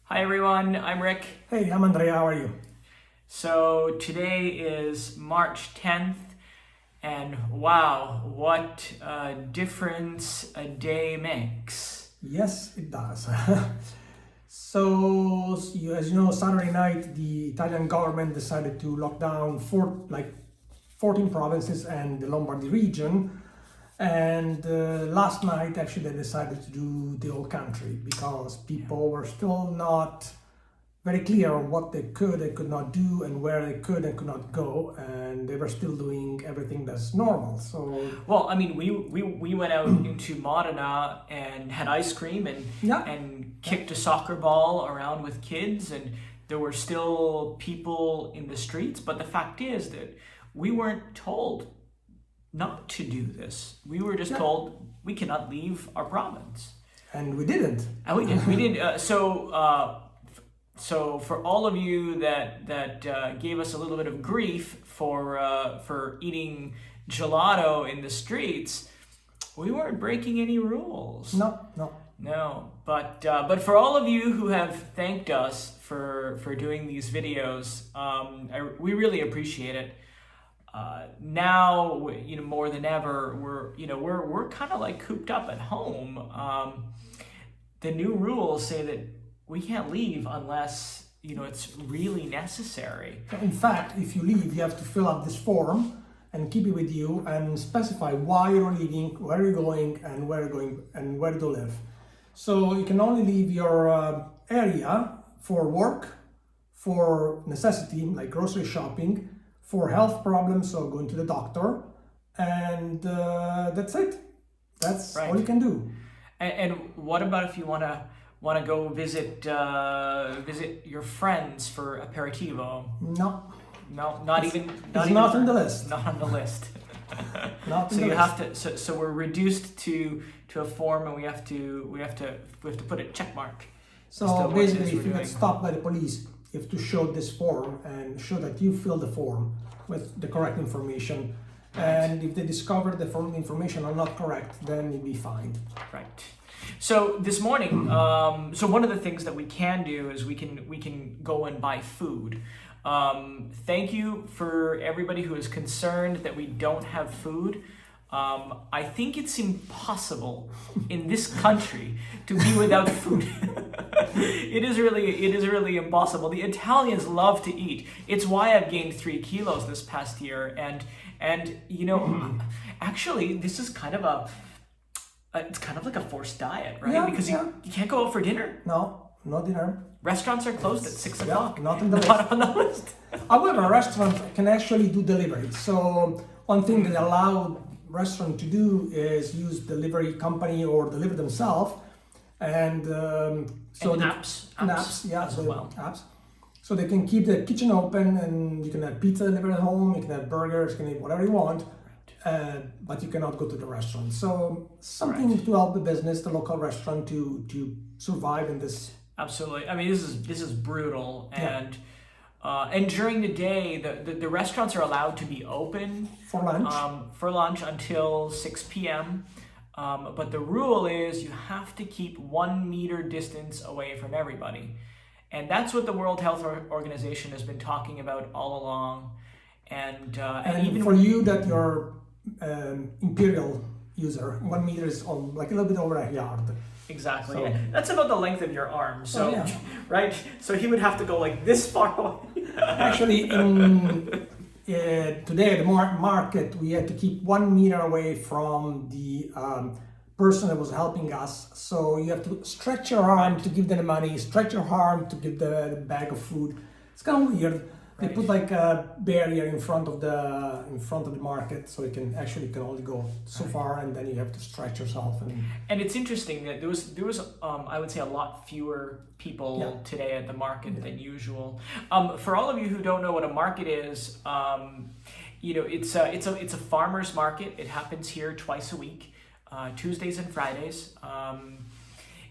Hi everyone, I'm Rick. Hey, I'm Andrea, how are you? So today is March 10th, and wow, what a difference a day makes. Yes, it does. As you know, Saturday night, the Italian government decided to lock down 14 provinces and the Lombardy region. And last night, actually, they decided to do the whole country because people were still not very clear on what they could not do, and where they could and could not go, and they were still doing everything that's normal. So Well, I mean, we went out into Modena and had ice cream yeah, and kicked a soccer ball around with kids, and there were still people in the streets, but the fact is that we weren't told not to do this. We were just yeah, told we cannot leave our province. and we didn't. And we did. We did. So for all of you that gave us a little bit of grief for eating gelato in the streets, we weren't breaking any rules. No, no. No, but for all of you who have thanked us for doing these videos, we really appreciate it. Now, more than ever, we're kind of like cooped up at home. The new rules say that we can't leave unless it's really necessary. In fact, if you leave, you have to fill out this form and keep it with you and specify why you're leaving, where you're going, and where you're going, and where to live. So you can only leave your area for work, for necessity like grocery shopping, for health problems, so going to the doctor, and that's it. That's Right. all you can do. And what about if you want to go visit your friends for aperitivo? No, No, not even. it's not on the list. Not on the list. Not So on the you list. have to. So we're reduced to a form, and we have to put a check mark. as to So what it basically, is if we're you get doing. stopped by the police, you have to show this form and show that you filled the form with the correct information. Right. And if they discover the form information are not correct, then you'll be fined. Right. So this morning, so one of the things that we can do is we can go and buy food. Thank you for everybody who is concerned that we don't have food. I think it's impossible in this country to be without food. It is really impossible. The Italians love to eat. It's why I've gained 3 kilos this past year, and actually this is kind of it's kind of like a forced diet, right? Yeah, Because yeah. you can't go out for dinner. No, no dinner. Restaurants are closed at 6 o'clock. not on the Not on the list. However, a restaurant can actually do delivery. So one thing that allow restaurant to do is use delivery company or deliver themselves, and so And they- apps yeah, as so well. apps. So they can keep the kitchen open, and you can have pizza delivered at home. You can have burgers. You can eat whatever you want. But you cannot go to the restaurant. So something to help the business, the local restaurant, to survive in this. Absolutely. I mean, this is brutal, Yeah. and during the day, the restaurants are allowed to be open For lunch. until 6 p.m. But the rule is you have to keep 1 meter distance away from everybody, and that's what the World Health Organization has been talking about all along. And And even for you that you're imperial user, 1 meter is like a little bit over a yard. exactly, So- yeah. That's about the length of your arm. So Oh, yeah. right, so he would have to go like this far away. Actually, today at the market, we had to keep 1 meter away from the person that was helping us. So you have to stretch your arm to give them the money, stretch your arm to give the bag of food. It's kind of weird. They Right. put like a barrier in front of the market, so you can only go so far, and then you have to stretch yourself. And it's interesting that there was I would say a lot fewer people Yeah. today at the market than usual. For all of you who don't know what a market is, it's a farmers market. It happens here twice a week, Tuesdays and Fridays.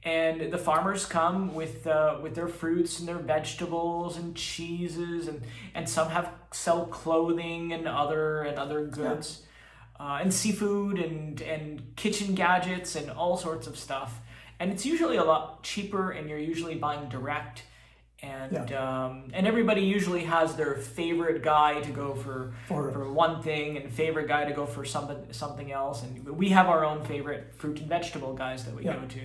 And the farmers come with their fruits and their vegetables and cheeses, and some sell clothing and other goods, and seafood and kitchen gadgets and all sorts of stuff. and it's usually a lot cheaper, and you're usually buying direct. And and everybody usually has their favorite guy to go for one thing, and favorite guy to go for something else. And we have our own favorite fruit and vegetable guys that we go to.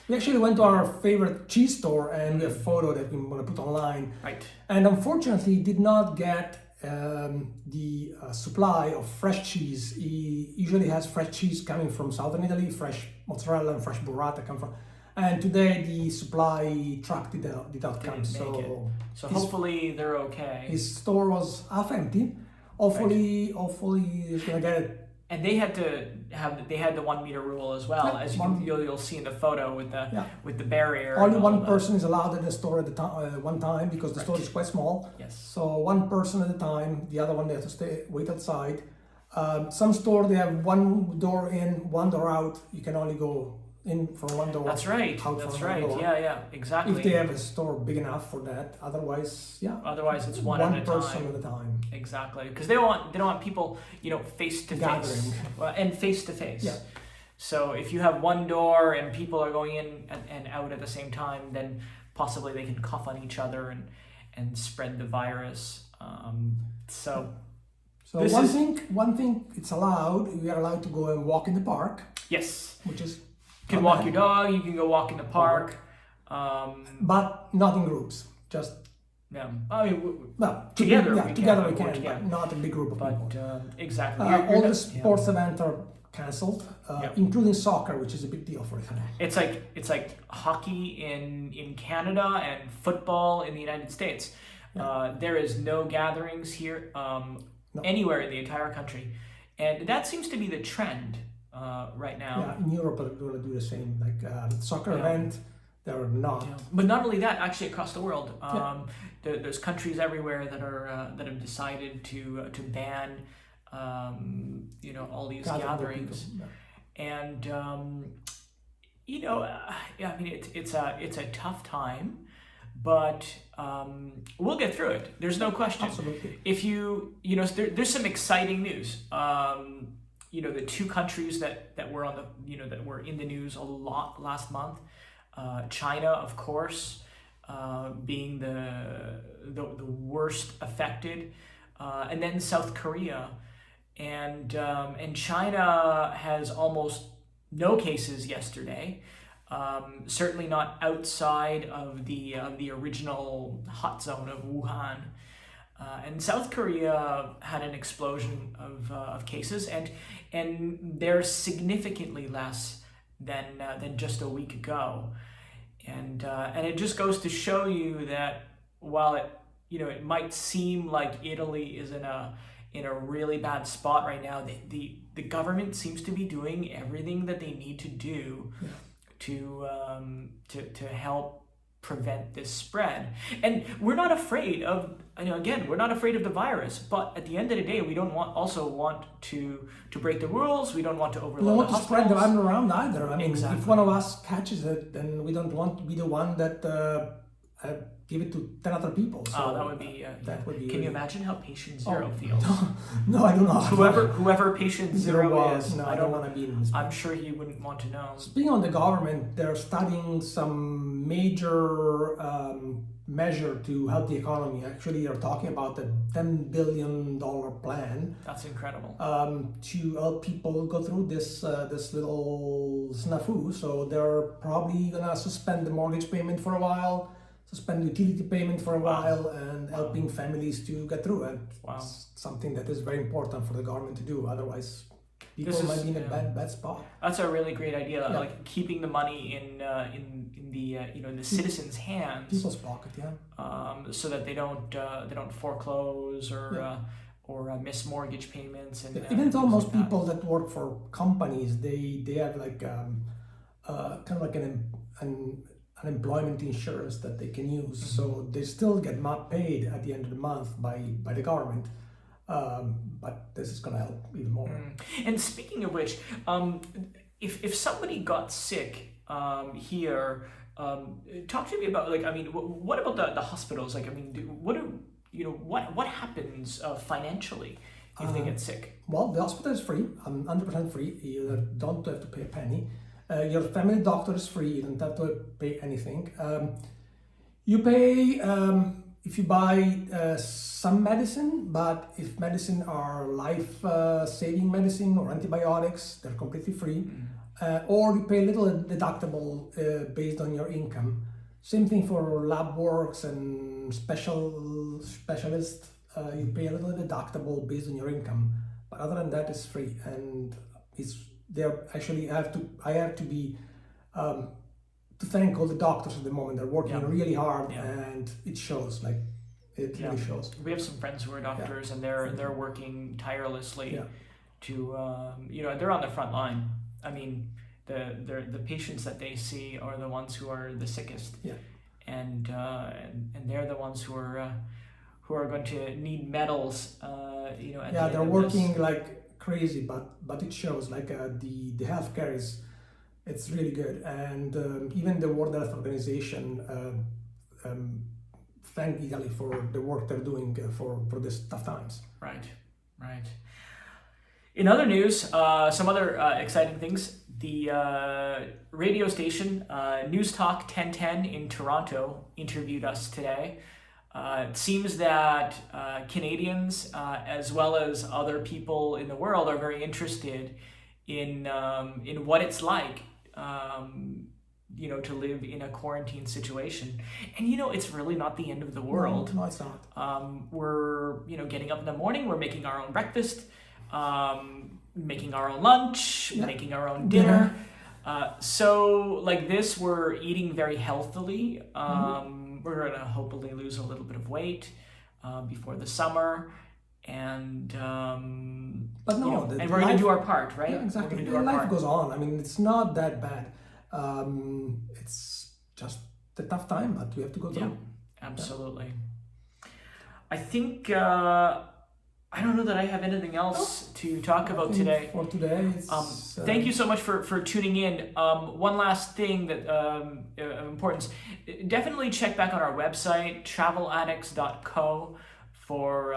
We actually went to our favorite cheese store, and a photo that we want to put online. Right. And unfortunately, did not get the supply of fresh cheese. He usually has fresh cheese coming from southern Italy, fresh mozzarella and fresh burrata come from. And today the supply truck did not come, so hopefully they're okay. His store was half empty. Hopefully he's gonna get it. And they had the 1 meter rule as well, as you'll see in the photo with the barrier. Only one person is allowed in the store at the time, one time, because the store is quite small. Yes. So one person at a time. The other one they have to wait outside. Some store they have one door in, one door out. You can only go in from one door. That's right. That's right. Door. Yeah, exactly. If they have a store big enough for that, otherwise, it's one at a person at a time. Exactly, because they don't want people, face to face and face to face. Yeah. So if you have one door and people are going in and out at the same time, then possibly they can cough on each other and spread the virus. So one thing it's allowed. We are allowed to go and walk in the park. Yes. Which is. You can walk your dog, you can go walk in the park. But not in groups, just... Yeah, I mean, together we can, but not a big group of people. Exactly. All the sports events are cancelled, including soccer, which is a big deal for Italy. It's like hockey in Canada and football in the United States. There is no gatherings here anywhere in the entire country, and that seems to be the trend. Right now. Yeah, in Europe they're going to do the same. Like soccer event, they're not. Yeah. But not only that, actually across the world, there's countries everywhere that have decided to ban, all these gatherings, and I mean it's a tough time, but we'll get through it. There's no question. Absolutely. If there's some exciting news. The two countries that were that were in the news a lot last month, China, of course, being the worst affected, and then South Korea, and China has almost no cases yesterday. Certainly not outside of the original hot zone of Wuhan. And South Korea had an explosion of cases, and they're significantly less than just a week ago, and it just goes to show you that while it might seem like Italy is in a really bad spot right now, the government seems to be doing everything that they need to do to help prevent this spread. And we're not afraid of, we're not afraid of the virus, but at the end of the day, we don't want to break the rules. We don't want to overload the hospitals. We don't want to spread the virus around either. I mean, exactly. If one of us catches it, then we don't want to be the one that give it to 10 other people. So that would be. Can really... you imagine how patient zero feels? No, I don't know. Whoever patient zero is, I don't want to be in this. I'm sure he wouldn't want to know. Speaking on the government, they're studying some major measure to help the economy. Actually, they're talking about a $10 billion plan. That's incredible. To help people go through this little snafu. So they're probably gonna suspend the mortgage payment for a while, suspend utility payment for a while, and helping families to get through it. It's something that is very important for the government to do. Otherwise, people might be in a bad spot. That's a really great idea. Like keeping the money in the citizens' hands, people's pocket, so that they don't foreclose or miss mortgage payments. And even though most people that work for companies, they have like kind of like an unemployment insurance that they can use, so they still get paid at the end of the month by the government. But this is going to help even more. And speaking of which, if somebody got sick here, talk to me about what about the hospitals? What happens financially if they get sick? Well, the hospital is free, 100% free. You don't have to pay a penny. Your family doctor is free. You don't have to pay anything. You pay if you buy some medicine, but if medicine are life-saving medicine or antibiotics, they're completely free. Or you pay a little deductible based on your income. Same thing for lab works and specialists. You pay a little deductible based on your income, but other than that, it's free. And it's there. Actually, I have to be to thank all the doctors at the moment. They're working really hard, and it shows. Like it really shows. We have some friends who are doctors, and they're working tirelessly to they're on the front line. I mean, the patients that they see are the ones who are the sickest, and they're the ones who are going to need medals. They're working like crazy, but it shows. Like the healthcare it's really good, and even the World Health Organization thank Italy for the work they're doing for this tough times. Right. In other news, some other exciting things. The radio station News Talk 1010 in Toronto interviewed us today. It seems that Canadians, as well as other people in the world, are very interested in what it's like, to live in a quarantine situation. And it's really not the end of the world. No, it's not. We're getting up in the morning. We're making our own breakfast. Making our own lunch, making our own dinner. So like this, we're eating very healthily. We're gonna hopefully lose a little bit of weight before the summer, and and we're gonna do our part, right? Yeah, exactly. We're gonna do our life part. goes on. I mean, it's not that bad. It's just a tough time, but we have to go through. Yeah, absolutely. I think. I don't know that I have anything else to talk about today. For today, thank you so much for tuning in. One last thing that of importance, definitely check back on our website, traveladdicts.co, for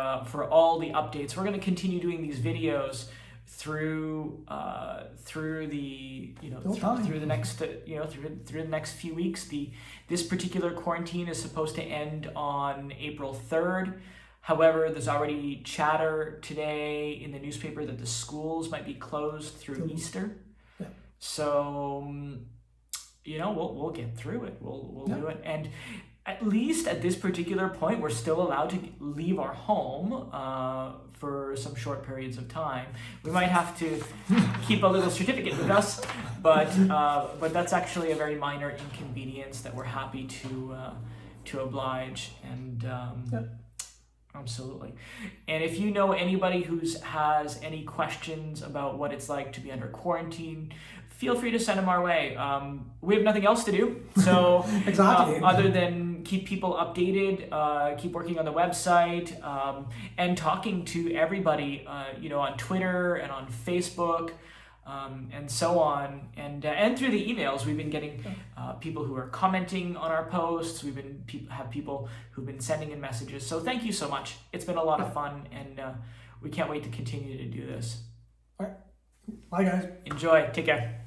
all the updates. We're going to continue doing these videos through the next few weeks. This particular quarantine is supposed to end on April 3rd. However, there's already chatter today in the newspaper that the schools might be closed through Easter. Yeah. So, we'll get through it. We'll do it. And at least at this particular point, we're still allowed to leave our home for some short periods of time. We might have to keep a little certificate with us, but that's actually a very minor inconvenience that we're happy to oblige. And absolutely. And if you know anybody who has any questions about what it's like to be under quarantine, feel free to send them our way. We have nothing else to do, so exactly. Other than keep people updated, keep working on the website, and talking to everybody, on Twitter and on Facebook. And so on, and through the emails, we've been getting people who are commenting on our posts. Have people who've been sending in messages. So thank you so much. It's been a lot of fun, and we can't wait to continue to do this. All right. Bye, guys. Enjoy. Take care.